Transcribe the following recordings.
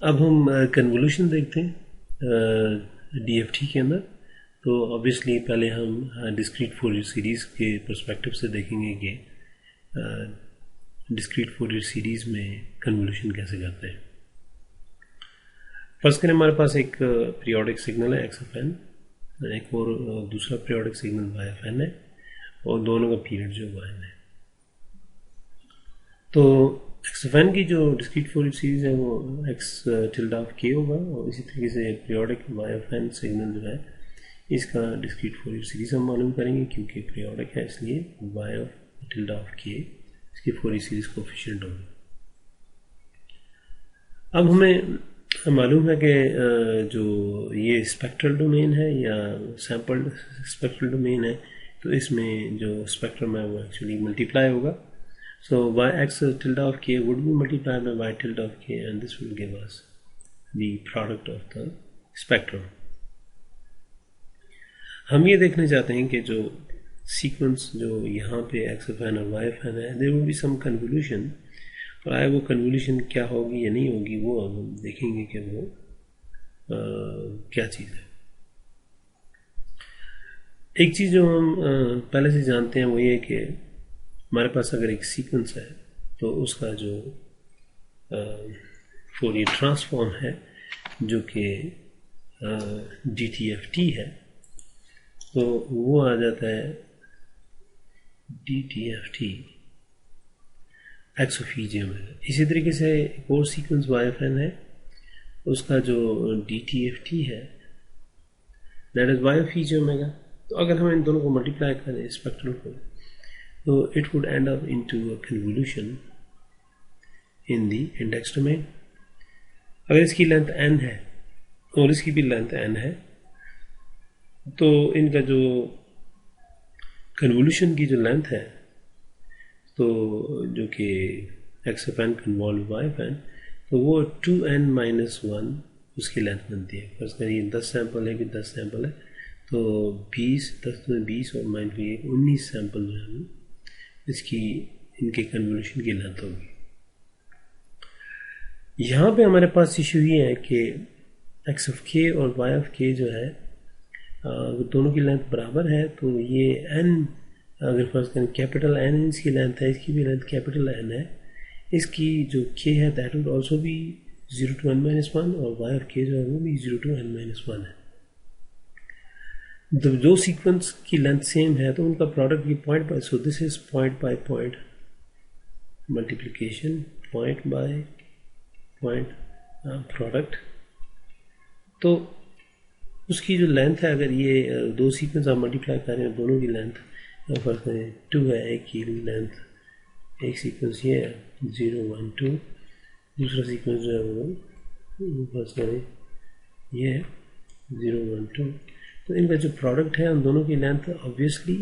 अब हम कन्वोल्यूशन देखते हैं डीएफटी के अंदर। तो ऑब्वियसली पहले हम डिस्क्रीट फोरियर सीरीज़ के पर्सपेक्टिव से देखेंगे कि डिस्क्रीट फोरियर सीरीज़ में कन्वोल्यूशन कैसे करते हैं। फर्स्ट करें, हमारे पास एक पीरियोडिक सिग्नल है एक्स ऑफ एन, एक और दूसरा periodic signal y of n है, और दोनों का पीरियड जो वाई है। तो एक्स ऑफ एन की जो डिस्क्रीट फोरियर सीरीज है वो एक्स टिल्डा ऑफ के होगा, और इसी तरीके से periodic y of n signal जो है इसका डिस्क्रीट फोरियर सीरीज हम मालूम करेंगे, क्योंकि पीरियोडिक है इसलिए वाई ऑफ टिल्डा ऑफ के इसकी फोरियर सीरीज कोफिशिएंट होगी। अब हमें मालूम है कि जो ये स्पेक्ट्रल डोमेन है या सैम्पल्ड स्पेक्ट्रल डोमेन है, तो इसमें जो स्पेक्ट्रम है वो एक्चुअली मल्टीप्लाई होगा। So yx tilde of k would be multiplied by y tilde of k, and this will give us the product of the spectrum. हम ये देखना चाहते हैं कि जो सीक्वेंस जो यहाँ पे x of n और y of n है, there will be some convolution, और आए वो कन्वोल्यूशन क्या होगी या नहीं होगी वो हम देखेंगे कि वो क्या चीज़ है। एक चीज़ जो हम पहले से जानते हैं वो ये कि हमारे पास अगर एक सीक्वेंस है तो उसका जो फोरियर ट्रांसफॉर्म है जो कि DTFT है, तो वो आ जाता है DTFT x of e j omega. इसी तरीके से एक और सीक्वेंस वाई ऑफ एन है, उसका जो DTFT है that is y of e j omega. तो अगर हम इन दोनों को मल्टीप्लाई करें स्पेक्ट्रम को, so it would end up into a convolution in the index domain। अगर इसकी लेंथ n है और इसकी भी लेंथ n है, तो इनका जो कन्वोल्यूशन की जो लेंथ है, तो जो कि x of n convolve y of n, तो वो 2n minus 1 उसकी लेंथ बनती है। फर्स्ट करिए 10 सैंपल है कि 10 सैंपल है, तो 10 में 20 और माइनस 19 सैंपल जो है इसकी इनके कन्वोल्यूशन की लेंथ होगी। यहाँ पे हमारे पास इशू ये है कि x of k और y of k जो है दोनों की लेंथ बराबर है, तो ये n अगर फर्ज करें कैपिटल n इसकी लेंथ है, इसकी भी लेंथ कैपिटल n है, इसकी जो k है दैट वुड ऑल्सो भी 0 to n minus 1, और y of k जो है वो भी 0 to n minus 1 है। जब दो सीक्वेंस की लेंथ सेम है तो उनका प्रोडक्ट ये point by, so this is point by point multiplication, point by point product. तो उसकी जो लेंथ है, अगर ये दो सीक्वेंस आप मल्टीप्लाई कर रहे हैं दोनों की लेंथ फर्क है 2 है, एक की लेंथ एक सीक्वेंस ये है 0 1 2, दूसरा सीक्वेंस जो है वो फर्स्ट करें ये है 0 1 2। तो इनका जो प्रोडक्ट है उन दोनों की लेंथ ऑब्वियसली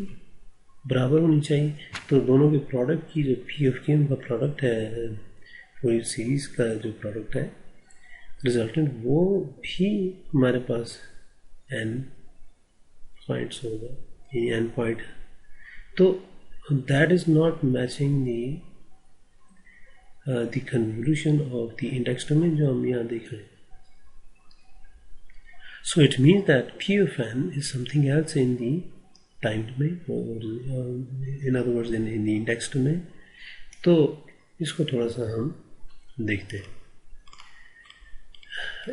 बराबर होनी चाहिए। तो दोनों के प्रोडक्ट की जो पी ऑफ के उनका प्रोडक्ट है, फोरियर सीरीज का जो प्रोडक्ट है रिजल्टेंट, वो भी हमारे पास n पॉइंट्स होगा, ये n पॉइंट। तो that is not matching the convolution of the index domain जो हम यहाँ देख रहे हैं। So it means that P of n is something else in the time domain, or in other words in the index domain। तो इसको थोड़ा सा हम देखते हैं।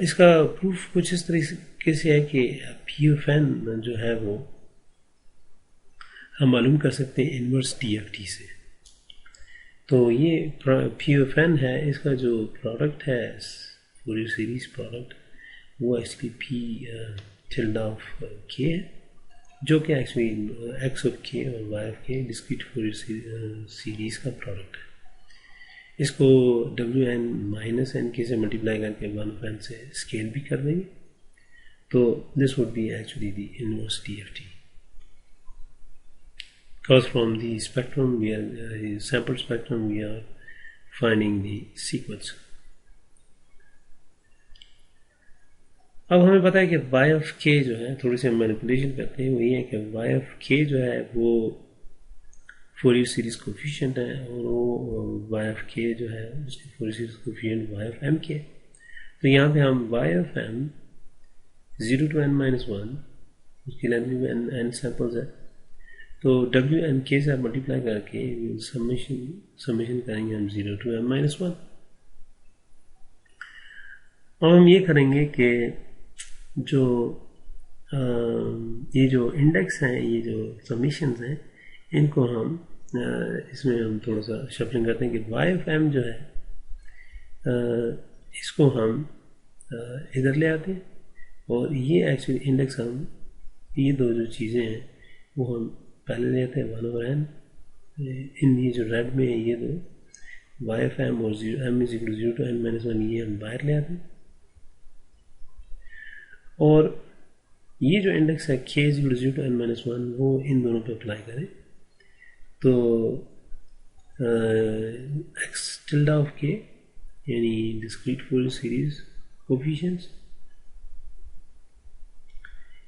इसका प्रूफ कुछ इस तरीके से है कि P of n जो है वो हम मालूम कर सकते हैं इनवर्स DFT से। तो ये P of n है, इसका जो प्रोडक्ट है फोरियर सीरीज प्रोडक्ट वो एक्चुअली पी टिल्डा ऑफ के है, जो कि एक्चुअली एक्स ऑफ के और वाई ऑफ के डिस्क्रीट फोरियर सीरीज का प्रोडक्ट है। इसको wn माइनस एन के से मल्टीप्लाई करके 1 of n से स्केल भी कर देंगे, तो this would be actually the inverse DFT, because from the spectrum we are sample spectrum we are finding the sequence। अब हमें पता है कि y of k जो है, थोड़ी सी हम मैनिपुलेशन करते हैं, वो ये है कि y of k जो है वो फोरियर सीरीज कोफिशिएंट है, और वो y of k जो है उसकी Fourier series coefficient y of m k है। तो यहाँ पे हम y of m 0 to n-1, उसकी लेंथ में n सैम्पल्स है, तो w n k से आप मल्टीप्लाई करके समेशन करेंगे हम 0 to m-1। और हम ये करेंगे कि जो ये जो इंडेक्स हैं, ये जो समीशंस हैं, इनको हम इसमें हम थोड़ा सा शफलिंग करते हैं कि y ऑफ m जो है इसको हम इधर ले आते हैं, और ये एक्चुअली इंडेक्स हम ये दो जो चीज़ें हैं वो हम पहले ले आते हैं 1/n। इन ये जो रेड में है ये दो y ऑफ m और m is equal 0 to n-1, ये हम बाहर ले आते हैं। और ये जो इंडेक्स है k is equal 0 to n-1 वो इन दोनों पे अप्लाई करें, तो x tilde ऑफ k यानी discrete Fourier series coefficients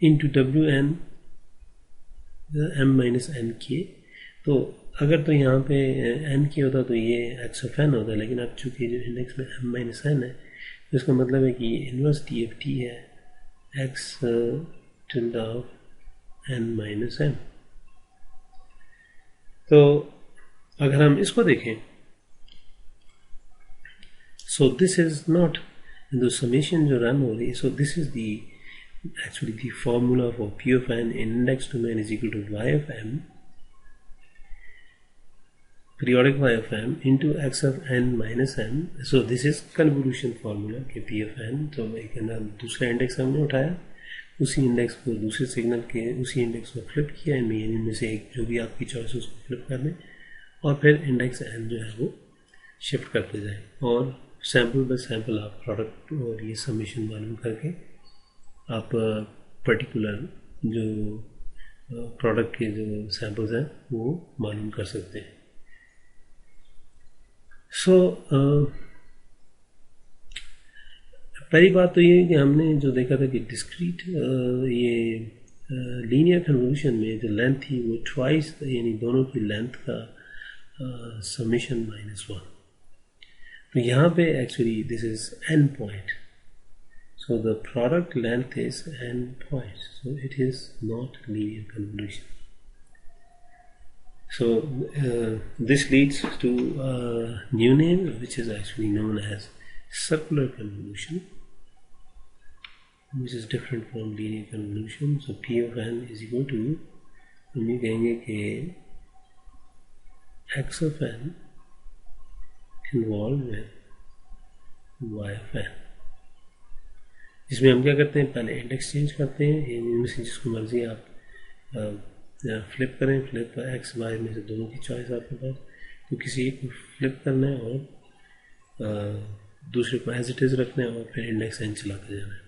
into wn m-nk। तो अगर तो यहाँ पे n k होता तो ये x ऑफ n होता, लेकिन अब चूंकि जो इंडेक्स में m-n है तो इसका मतलब है कि ये इनवर्स t है x tilde ऑफ n-m। तो अगर हम इसको देखें, सो this is not the summation जो रन हो रही है, सो this is the actually the formula for p of n in index domain is equal to y of m, periodic y of m into x of n minus m। so this is convolution formula के p of n। तो एक दूसरा index हमने उठाया, उसी index को दूसरे signal के उसी इंडेक्स को फ्लिप किया, इनमें से एक जो भी आपकी चॉइस है उसको फ्लिप कर दें, और फिर इंडेक्स n जो है वो शिफ्ट करते जाएं, और सैम्पल बाय सैम्पल आप प्रोडक्ट और ये समेशन मालूम करके आप पर्टिकुलर जो प्रोडक्ट के जो सैम्पल्स हैं वो मालूम कर सकते हैं। सो पहली बात तो ये कि हमने जो देखा था कि डिस्क्रीट ये लीनियर कन्वोल्यूशन में जो लेंथ थी वो ट्वाइस, यानी दोनों की लेंथ का समेशन -1। तो यहाँ पे actually this is n point, so the product length is n points, so it is not linear convolution। so this leads to a new name which is actually known as circular convolution, which is different from linear convolution। so p of n is equal to, हम ये कहेंगे कि x of n convolved with y of n। इसमें हम क्या करते हैं, पहले इंडेक्स चेंज करते हैं, इनमें से जिसको मर्जी आप फ्लिप करें, फ्लिप एक्स वाई में से दोनों की चॉइस आपके पास, तो किसी एक को फ्लिप करना है और दूसरे को एज इट इज रखना है, और फिर इंडेक्स एन चलाते जाना है।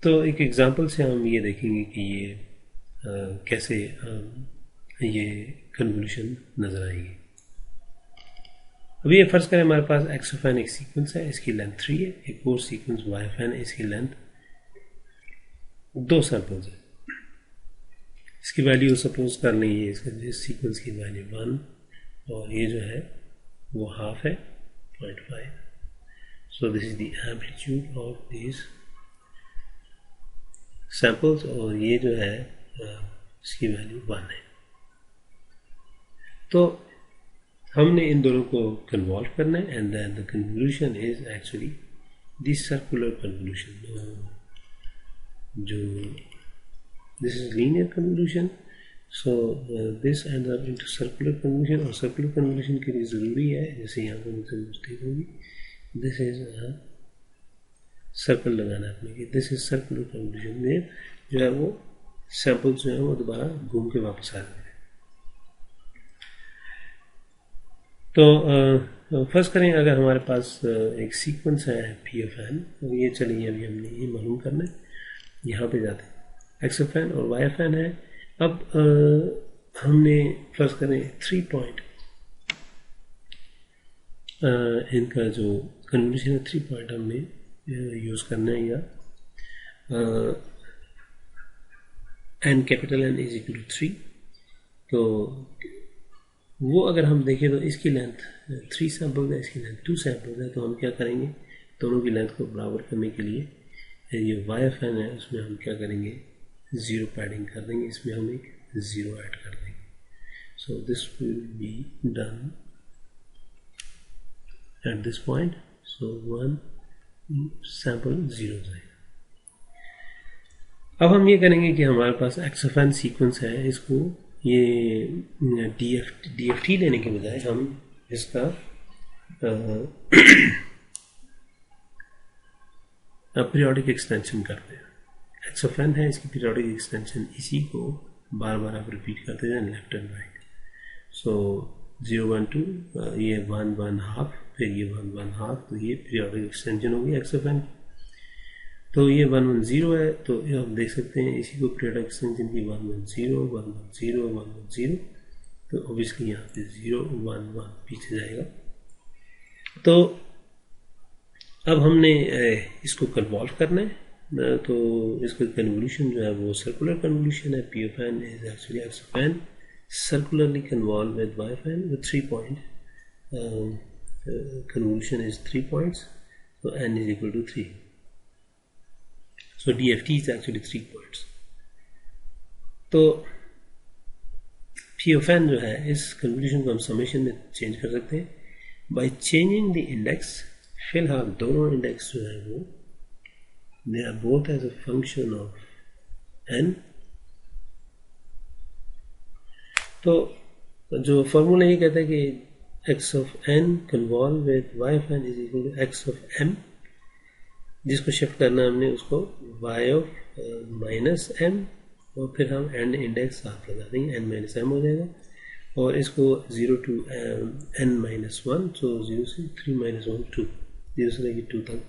तो एक एग्जांपल से हम ये देखेंगे कि ये कैसे ये कन्वोल्यूशन नजर आएगी। अभी ये फर्ज करें हमारे पास x ऑफ n एक सीक्वेंस है, इसकी लेंथ 3 है, एक और सीक्वेंस y ऑफ n इसकी लेंथ 2 सैंपल्स है। इसकी वैल्यू सपोज कर लेंगे, इसके सीक्वेंस की वैल्यू 1 और ये जो है वो हाफ है 0.5। सो this is the amplitude of this samples, और ये जो है इसकी वैल्यू 1 है। तो हमने इन दोनों को कन्वॉल्व करना है, and then the convolution is actually this circular convolution, जो this is linear convolution. So this ends up into circular convolution, और सर्कुलर कन्वोल्यूशन के लिए ज़रूरी है, जैसे यहाँ पर मुझे मिस्टेक होगी, दिस इज सर्कल लगाना अपने कि दिस इज सर्कुलर कन्वोल्यूशन में जो है वो सैंपल्स जो है वो दोबारा घूम के वापस आ जाए। तो फर्स्ट करें, अगर हमारे पास एक सीक्वेंस है p ऑफ n, तो ये चलिए अभी हमने ये मालूम करना है, यहाँ पे जाते हैं x ऑफ n और y ऑफ n है। अब हमने फर्स्ट करें 3 पॉइंट, इनका जो कन्वोल्यूशन है 3 पॉइंट हमने यूज करना है, या n capital N is equal to 3। तो वो अगर हम देखें तो इसकी लेंथ 3 सैम्पल्स है, इसकी लेंथ 2 सैम्पल्स है, तो हम क्या करेंगे, दोनों की लेंथ को बराबर करने के लिए ये YFN है उसमें हम क्या करेंगे, 0 पैडिंग कर देंगे, इसमें हम एक 0 ऐड कर देंगे. So this will be done at this point. So 1 sample 0 जाएगा. अब हम ये करेंगे कि हमारे पास XFN सीक्वेंस है, इसको ये DFT लेने के बजाय हम इसका पीरियोडिक एक्सटेंशन करते हैं. XFN है, इसकी पीरियोडिक एक्सटेंशन, इसी को बार बार आप रिपीट करते जाए लेफ्ट एंड राइट. सो 0 1 2, ये 1 1 हाफ, फिर ये 1 1 हाफ, तो ये पीरियोडिक एक्सटेंशन होगी XFN. तो ये 1 1 0 है, तो आप देख सकते हैं इसी को पीरियोडिक एक्सटेंशन की 1 1 0 1 1 0 1 1 0, तो ऑब्वियसली यहाँ पे 0 1 1 पीछे जाएगा. तो अब हमने इसको कन्वॉल्व करना है, तो इसका कन्वोल्यूशन जो है वो सर्कुलर कन्वोल्यूशन है. PFN is actually XFN circularly convolve with YFN with 3 point. Convolution is 3 points, so n is equal to 3. So DFT is actually 3 points. तो PFN जो है, इस कन्वोल्यूशन को हम समेशन में चेंज कर सकते हैं बाय चेंजिंग द इंडेक्स. फिलहाल दोनों इंडेक्स जो है वो they are both as a function of n. तो जो फॉर्मूला ये कहता है कि x of n convolve with YFN is equal to x of m, जिसको शिफ्ट करना हमने उसको y of माइनस m, और फिर हम एंड इंडेक्स साथ लगा देंगे, n माइनस m हो जाएगा, और इसको 0 to n माइनस 1, सो 0 से 3 माइनस 1 2, 0 से लेकर 2 तक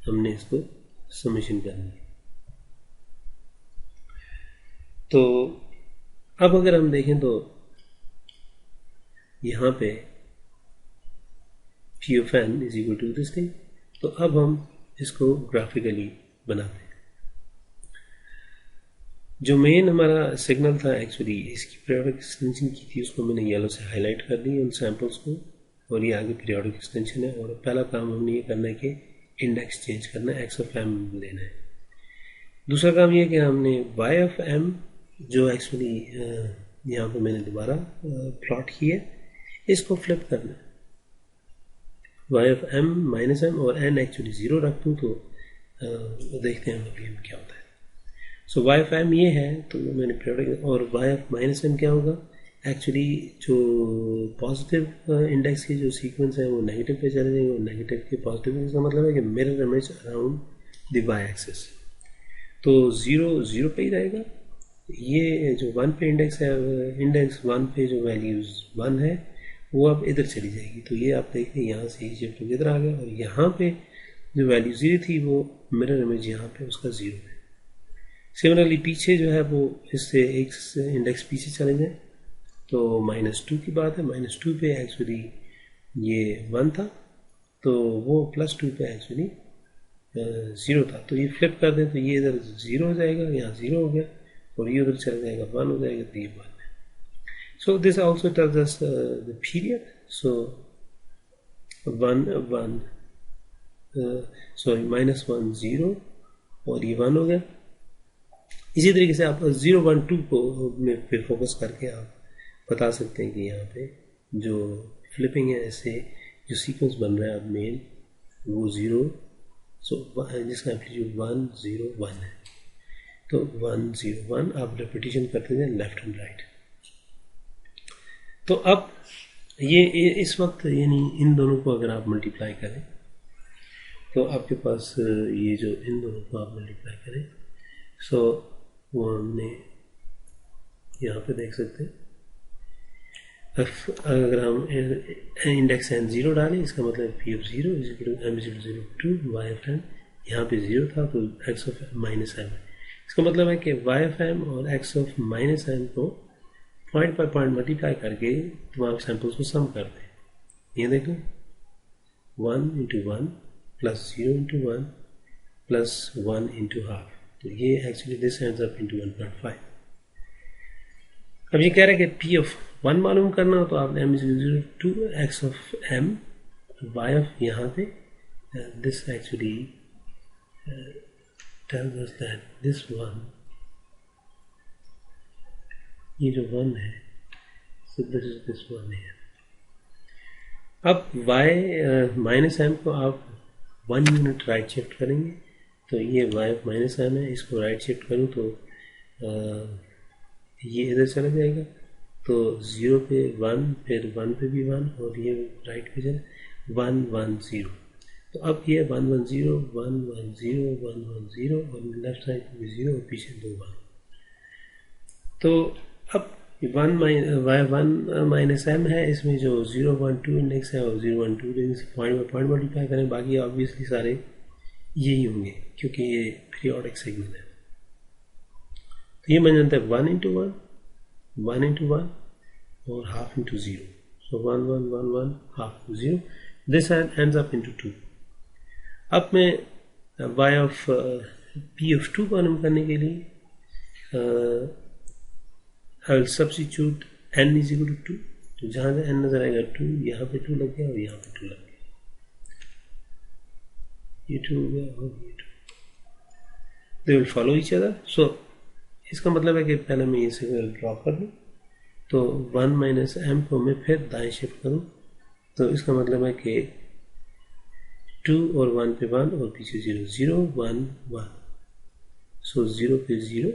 हमने इसको समेशन करनी है. तो अब अगर हम देखें तो यहाँ पे PFN is equal to this thing. तो अब हम इसको ग्राफिकली बनाते हैं. जो मेन हमारा सिग्नल था, एक्चुअली इसकी पीरियोडिक एक्सटेंशन की थी, उसको मैंने येलो से हाईलाइट कर दी उन सैंपल्स को, और ये आगे पीरियोडिक एक्सटेंशन है. और पहला काम हमने ये करना है कि इंडेक्स चेंज करना है, XFM लेना है. दूसरा काम ये कि हमने YFM जो एक्चुअली यहाँ पे मैंने दोबारा प्लॉट किया है, इसको फ्लिप करना है. YFM माइनस m और n एक्चुअली 0 रख दूँ तो देखते हैं अभी हम क्या होता है. सो YFM ये है, तो मैंने पीरियोडिक, और YF माइनस m क्या होगा, एक्चुअली जो पॉजिटिव इंडेक्स की जो सीक्वेंस है वो नेगेटिव पे चले जाएंगे, और नेगेटिव के पॉजिटिव, इसका मतलब है कि mirror image around the y axis. तो 0 0 पे ही रहेगा. ये जो 1 पे इंडेक्स है, इंडेक्स 1 पे जो वैल्यूज 1 है वो अब इधर चली जाएगी. तो ये आप देख रहे हैं यहाँ से शिफ्ट इधर आ गया, और यहाँ पे जो वैल्यू 0 थी वो मिरर इमेज यहाँ पे उसका 0 है. सिमिलरली पीछे जो है वो इससे एक इंडेक्स पीछे चले जाए तो -2 की बात है. -2 पे एक्चुअली ये 1 था, तो वो +2 पे एक्चुअली 0 था. तो ये फ्लिप कर दें तो ये इधर 0 हो जाएगा, यहाँ 0 हो गया, और ये उधर चला जाएगा 1 हो जाएगा, तो ये 1 है. So this also tells us the period. So 1 1 sorry -1 0, और ये 1 हो गया. इसी तरीके से आप 0 1 2 को में फिर फोकस करके आप बता सकते हैं कि यहाँ पे जो फ्लिपिंग है, ऐसे जो सीक्वेंस बन रहा है अब मेन वो 0, जिसका एम्पलीट्यूड 1 0 1 है. तो 1 0 1 आप रेपिटेशन करते जाए लेफ्ट एंड राइट. तो अब ये इस वक्त यानी इन दोनों को अगर आप मल्टीप्लाई करें तो आपके पास ये जो इन दोनों को आप मल्टीप्लाई करें, सो वो हमने यहाँ पे देख सकते हैं. अगर हम इंडेक्स n 0 डालें, इसका मतलब P of 0 is equal to m is equal to 2 YFM. यहाँ पे 0 था तो x of माइनस m. इसका मतलब है कि YFM और x of माइनस m को पॉइंट बाय पॉइंट मल्टीप्लाई करके तमाम सैंपल्स को सम कर दें. ये देखो 1 into 1 plus 0 into 1 plus 1 into half. तो ये actually this ends up into 1.5. अब ये कह रहा है कि पी ऑफ 1 मालूम करना हो तो आपने m is two x of m y of यहाँ पे this actually tells us that this one, ये जो 1 है, so this one है। अब y माइनस m को आप 1 यूनिट राइट शिफ्ट करेंगे तो ये y माइनस m है, इसको राइट शिफ्ट करूँ तो ये इधर चला जाएगा तो 0 पे 1, फिर 1 पे भी 1 और ये राइट पे चला 1 1 0। तो अब ये 1 1 0 1 1 0 1 1 0 और लेफ्ट साइड पे 0 और पीछे 2 1। तो अब 1 माइनस m है, इसमें जो 0 1 2 इंडेक्स है और 0 1 2 index point by point multiply करें, बाकी ऑब्वियसली सारे यही होंगे क्योंकि ये पीरियोडिक सिग्नल है। तो ये बन जाता है 1 इंटू 1 1 इंटू 1 और half into 0। So 1 1 1 1 half into 0, this ends up into 2। अब मैं y ऑफ p ऑफ 2 मालूम करने के लिए I will substitute n is equal to 2। तो जहां से n नजर आएगा 2, यहाँ पे 2 लग गया और यहाँ पे 2 लग गया, ये 2 हो गया और ये 2, they will follow each other. So इसका मतलब है कि पहले मैं ये सिग्नल ड्रॉ कर लूँ तो 1 माइनस m को मैं फिर दाएं शिफ्ट करूँ तो इसका मतलब है कि 2 और 1 पे 1 और पीछे 0 0 1 1। सो 0 पे 0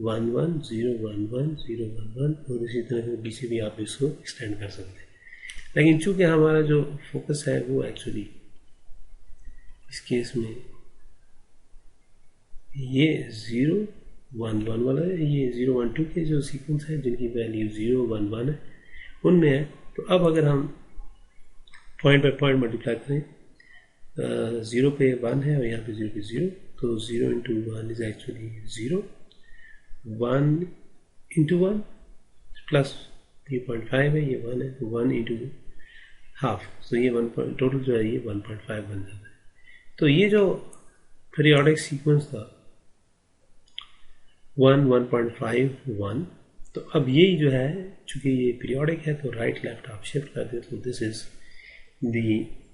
1 1 0 1 1 0 1 1 और इसी तरह से पीछे भी आप इसको एक्सटेंड कर सकते हैं। लेकिन चूंकि हमारा जो फोकस है वो एक्चुअली इस केस में ये 0 1 1 वाला है, ये 0 1 2 के जो सीक्वेंस है जिनकी वैल्यू 0 1 1 है उनमें है। तो अब अगर हम पॉइंट बाय पॉइंट मल्टीप्लाई करें, 0 पे 1 है और यहाँ पे 0 पे 0, तो 0 into 1 is actually 0, 1 into 1 plus 3.5 है, ये 1 है तो 1 इंटू हाफ, तो ये 1 टोटल जो है ये 1.5 बन जाता है। तो ये जो पीरियोडिक सीक्वेंस था 1 1.5 1, तो अब यही जो है चूंकि ये पीरियोडिक है तो राइट लेफ्ट आप शिफ्ट कर दे तो this is the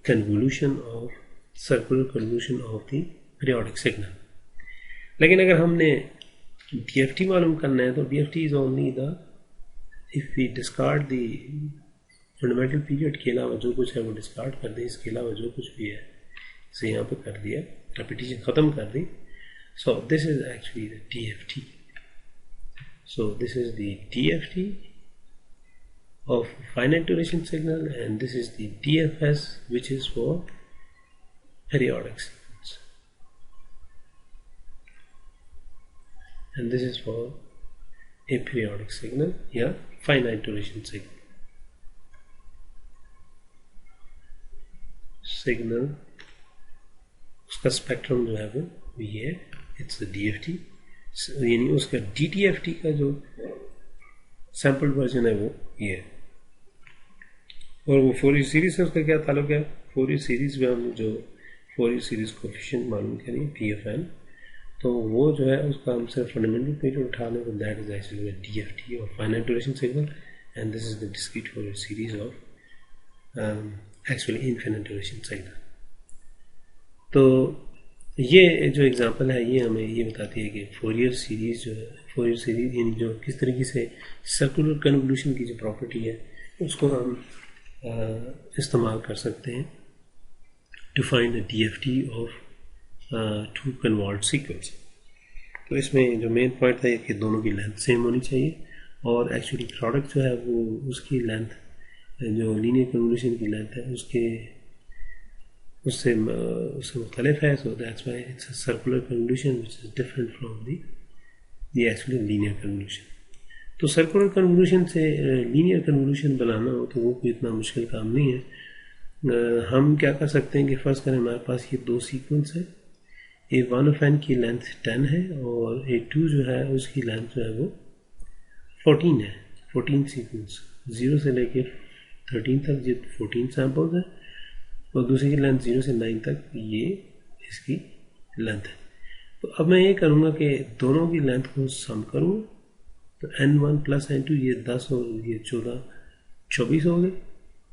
convolution of circular convolution of the periodic signal. लेकिन अगर हमने DFT मालूम करना है तो DFT is only the if we discard the fundamental period के अलावा जो कुछ है वो डिस्कार्ड कर दें, इसके अलावा जो कुछ भी है इसे यहाँ पे कर दिया, रेपिटेशन खत्म कर दी। So this is actually the DFT। So this is the DFT of finite duration signal and this is the DFS which is for periodic signals, and this is for a periodic signal या finite duration signal उसका spectrum जो है वो ये it's DFT, यानी उसका DTFT का जो सैम्पल वर्जन है वो ये है। और वो फोरियर सीरीज से उसका क्या ताल्लुक है, फोरियर सीरीज में हम जो फोरियर सीरीज कोएफिशिएंट मालूम करेंगे PFN, तो वो जो है उसका हम सिर्फ फंडामेंटल पीरियड उठा लें तो दैट इज एक्चुअली DFT और finite duration signal, and this is the discrete Fourier series of actually infinite duration signal. तो ये जो एग्जांपल है ये हमें ये बताती है कि फोरियर सीरीज जो है, फोरियर सीरीज यानी जो किस तरीके से सर्कुलर कन्वोल्यूशन की जो प्रॉपर्टी है उसको हम इस्तेमाल कर सकते हैं to find the DFT of two convolved sequence. तो इसमें जो मेन पॉइंट था कि दोनों की लेंथ सेम होनी चाहिए और एक्चुअली प्रोडक्ट जो है वो उसकी लेंथ जो लीनियर कन्वोल्यूशन की लेंथ है उससे मुख्तलिफ है। So that's why it's a circular convolution which is different from the actually linear convolution. तो सर्कुलर कन्वोल्यूशन से लीनियर कन्वोल्यूशन बनाना हो तो वो कोई इतना मुश्किल काम नहीं है। हम क्या कर सकते हैं कि फर्स्ट करें हमारे पास ये दो सीक्वेंस है, A1 ऑफ n की लेंथ 10 है और A2 जो है उसकी लेंथ जो है वो 14 है। 14 सीक्वेंस 0 से लेके 13 तक जो 14 सैम्पल्स है और दूसरी की लेंथ 0 से 9 तक ये इसकी लेंथ है। तो अब मैं ये करूँगा कि दोनों की लेंथ को सम करूँ, तो n1 प्लस n2 ये 10 और ये 14 24 हो गए,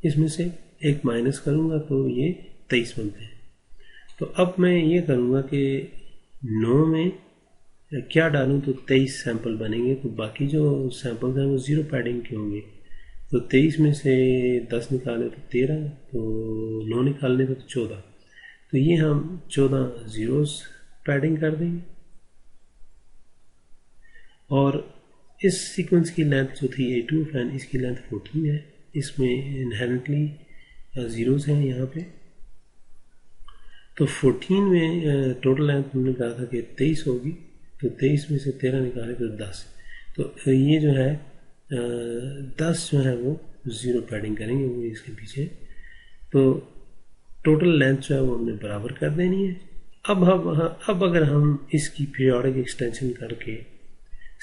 इसमें से एक माइनस करूँगा तो ये 23 बनते हैं। तो अब मैं ये करूँगा कि 9 में क्या डालूँ तो 23 सैंपल बनेंगे, तो बाकी जो सैंपल्स हैं वो ज़ीरो पैडिंग के होंगे। तो 23 में से 10 निकाले तो 13, तो 9 निकालने तो 14, तो ये हम 14 ज़ीरोस पैडिंग कर देंगे। और इस सीक्वेंस की लेंथ जो थी A2 ऑफ n, इसकी लेंथ 14 है, इसमें इनहेरेंटली ज़ीरोस हैं यहाँ पे। तो 14 में टोटल लेंथ हमने कहा था कि 23 होगी, तो 23 में से 13 निकाले तो 10, तो ये जो है 10 जो है वो ज़ीरो पैडिंग करेंगे, वो इसके पीछे। तो टोटल लेंथ जो है वो हमने बराबर कर देनी है। अब अगर हम इसकी पीरियोडिक एक्सटेंशन करके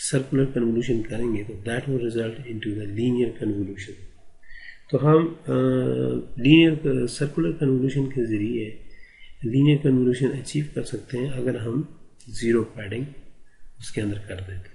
सर्कुलर कन्वोल्यूशन करेंगे तो that will result into the linear convolution. तो हम लीनियर सर्कुलर कन्वोल्यूशन के ज़रिए लीनियर कन्वोल्यूशन अचीव कर सकते हैं अगर हम ज़ीरो पैडिंग उसके अंदर कर दें।